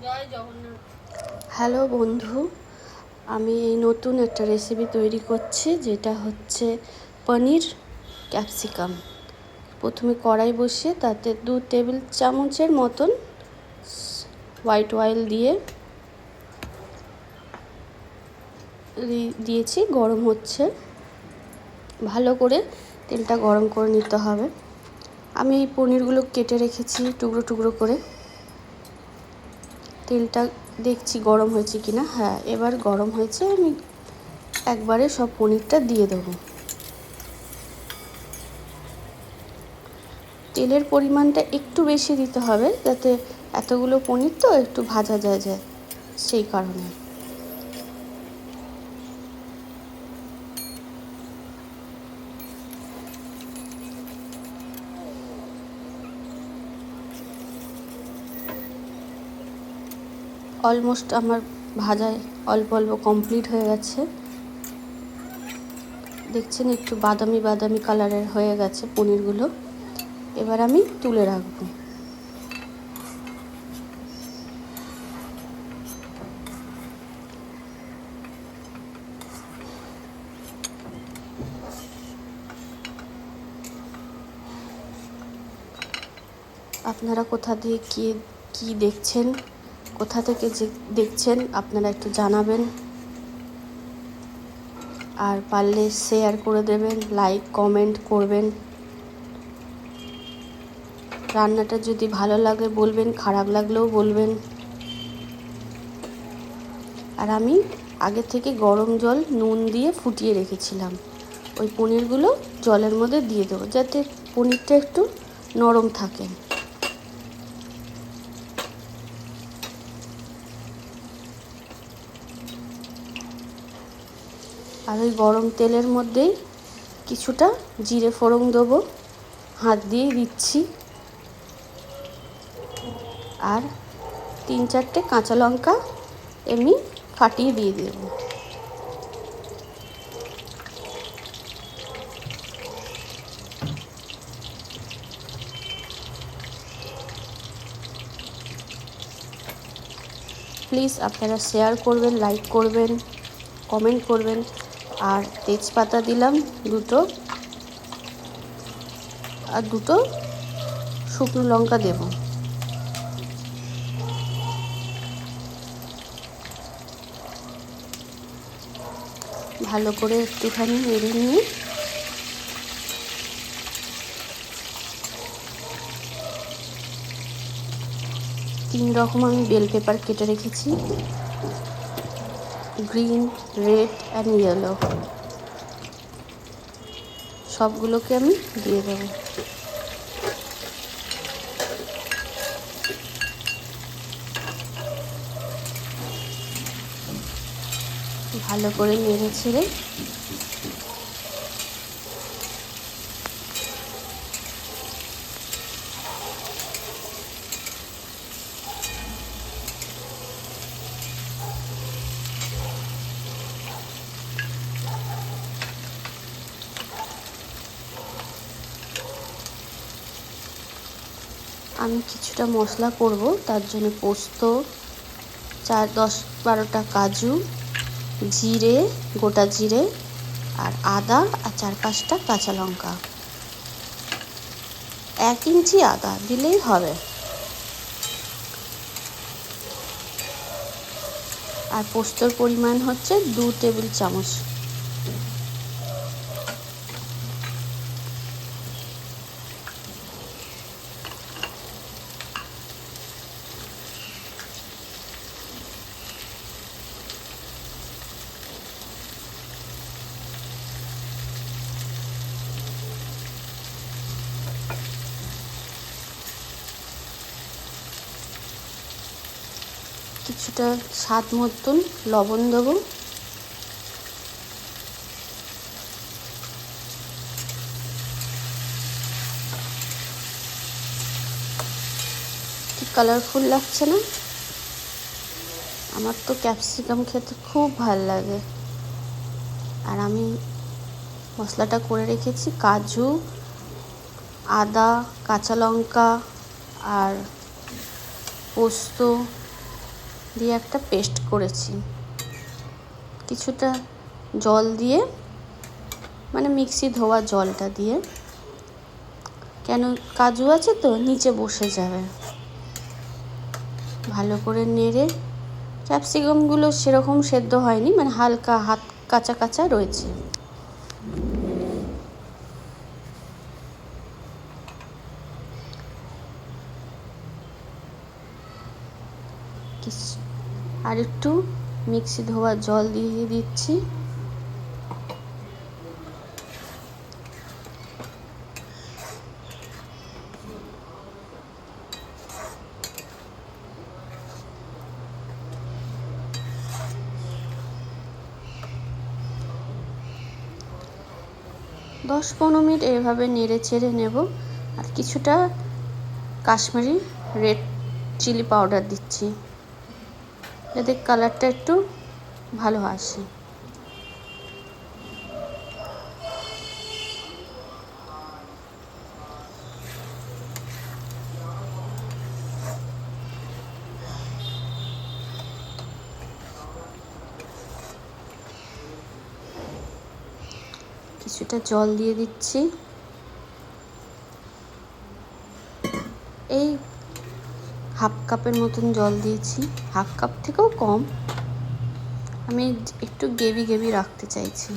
জয় Jagannath. Hello বন্ধু, আমি এই নতুন একটা রেসিপি তৈরি করছি, যেটা হচ্ছে পনির ক্যাপসিকাম। প্রথমে কড়াই বসিয়ে তাতে 2 টেবিল চামচের মতন হোয়াইট অয়েল দিয়েছি। গরম হচ্ছে, ভালো করে তেলটা গরম করে নিতে হবে। আমি এই পনিরগুলো কেটে রেখেছি টুকরো টুকরো করে। তেলটা দেখছি গরম হয়েছে কিনা। হ্যাঁ, এবার গরম হয়েছে। আমি একবারে সব পনিরটা দিয়ে দেবো। তেলের পরিমাণটা একটু বেশি দিতে হবে, যাতে এতগুলো পনির তো একটু ভাজা যায় সেই কারণে। অলমোস্ট আমার ভাজায় অল্প অল্প কমপ্লিট হয়ে গেছে। দেখছেন একটু বাদামি বাদামি কালারের হয়ে গেছে পনিরগুলো। এবার আমি তুলে রাখবো। আপনারা কোথা দিয়ে কি দেখছেন, কোথা থেকে যে দেখছেন আপনারা একটু জানাবেন। আর পারলে শেয়ার করে দেবেন, লাইক কমেন্ট করবেন। রান্নাটা যদি ভালো লাগে বলবেন, খারাপ লাগলেও বলবেন। আর আমি আগে থেকে গরম জল নুন দিয়ে ফুটিয়ে রেখেছিলাম। ওই পনিরগুলো জলের মধ্যে দিয়ে দেবো, যাতে পনিরটা একটু নরম থাকে। আর ওই গরম তেলের মধ্যেই কিছুটা জিরে ফোড়ন দেবো, হাত দিয়েই দিচ্ছি। আর 3-4টে কাঁচা লঙ্কা এমনি ফাটিয়ে দিয়ে দেবো। প্লিজ আপনারা শেয়ার করবেন, লাইক করবেন, কমেন্ট করবেন। আর তেজপাতা দিলাম 2টো, আর 2টো শুকনো লঙ্কা দেব। ভালো করে একটুখানি নেড়ে নিয়ে তিন রকম আমি বেল পেপার কেটে রেখেছি, গ্রিন, রেড অ্যান্ড ইয়েলো। সবগুলোকে আমি দিয়ে দেবো। ভালো করে নেড়ে ছেড়ে আমি কিছুটা মশলা করব, তার জন্য পোস্ত, 10-12টা কাজু, জিরে, গোটা জিরে, আর আদা, আর 4-5টা কাঁচা লঙ্কা। 1 ইঞ্চি আদা দিলেই হবে। আর পোস্তর পরিমাণ হচ্ছে 2 টেবিল চামচ। কিছুটা স্বাদ মতন লবণ দেবো। কি কালারফুল লাগছে না? আমার তো ক্যাপসিকাম খেতে খুব ভালো লাগে। আর আমি মশলাটা করে রেখেছি, কাজু, আদা, কাঁচা লঙ্কা আর পোস্ত, দিয়ে একটা পেস্ট করেছি। কিছুটা জল দিয়ে, মানে মিক্সি ধোয়া জলটা দিয়ে, কেন কাজু আছে তো নিচে বসে যাবে। ভালো করে নেড়ে, ক্যাপসিকামগুলো সেরকম সেদ্ধ হয়নি, মানে হালকা হাত কাঁচা কাঁচা রয়েছে। আর একটু মিক্সি ধোয়া জল দিয়ে দিচ্ছি। দশ 15 মিনিট এইভাবে নেড়ে চেড়ে নেব। আর কিছুটা কাশ্মীরি রেড চিলি পাউডার দিচ্ছি, যাতে কালারটা একটু ভালো আসে। কিছুটা জল দিয়ে দিচ্ছি। এই হাফ কাপের মতন জল দিয়েছি, হাফ কাপ থেকেও কম। আমি একটু গ্রেভি গ্রেভি রাখতে চাইছি।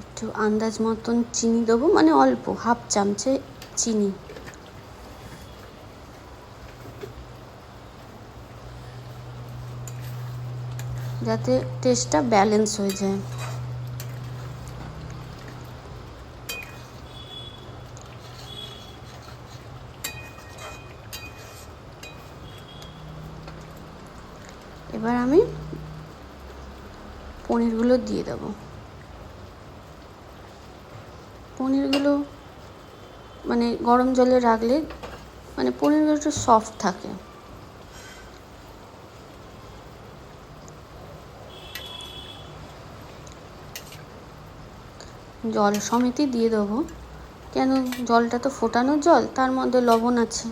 একটু আন্দাজ মতন চিনি দেবো, মানে অল্প, হাফ চামচে চিনি। যাতে টেস্টটা ব্যালেন্স হয়ে যায়। এবার আমি পনিরগুলো দিয়ে দেবো। পনিরগুলো মানে গরম জলে রাখলে মানে পনিরগুলো একটু সফট থাকে। জল সমেতই দিয়ে দেবো, কেন জলটা তো ফোটানো জল, তার মধ্যে লবণ আছে।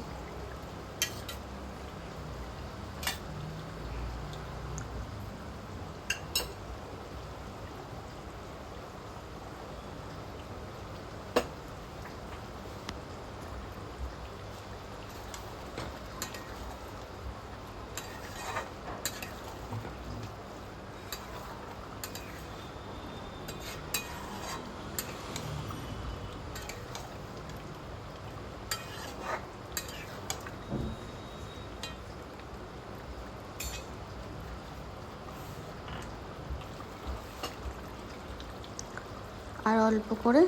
আর অল্প করে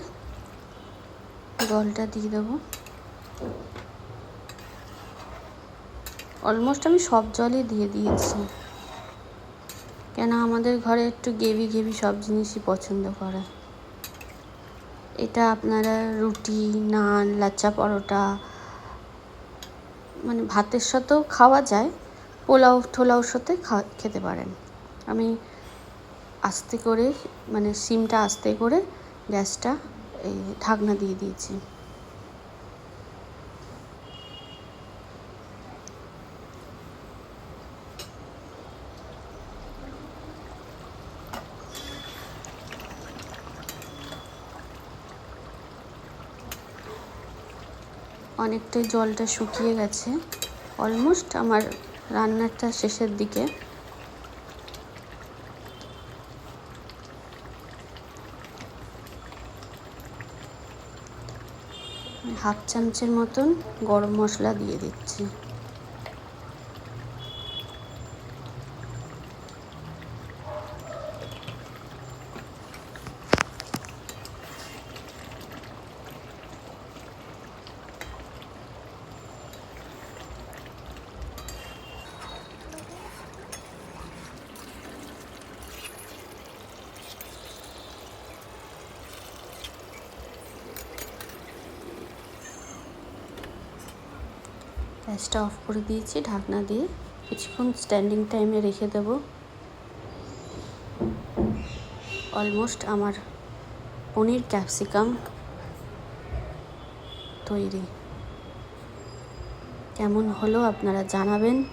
জলটা দিয়ে দেবো। অলমোস্ট আমি সব জলই দিয়ে দিয়েছি, কেন আমাদের ঘরে একটু গ্রেভি গ্রেভি সব জিনিসই পছন্দ করে। এটা আপনারা রুটি, নান, লাচ্চা পরোটা, মানে ভাতের সাথেও খাওয়া যায়, পোলাও টোলাওর সাথে খেতে পারেন। আমি আস্তে করে, মানে সিমটা আস্তে করে গ্যাসটা এই ঢাকনা দিয়ে দিয়েছি। অনেকটাই জলটা শুকিয়ে গেছে, অলমোস্ট আমার রান্নাটা শেষের দিকে। হাফ চামচের মতন গরম মশলা দিয়ে দিচ্ছি। গ্যাসটা অফ করে দিয়েছি, ঢাকনা দিয়ে কিছুক্ষণ স্ট্যান্ডিং টাইমে রেখে দেব। অলমোস্ট আমার পনির ক্যাপসিকাম তৈরি। কেমন হলো আপনারা জানাবেন।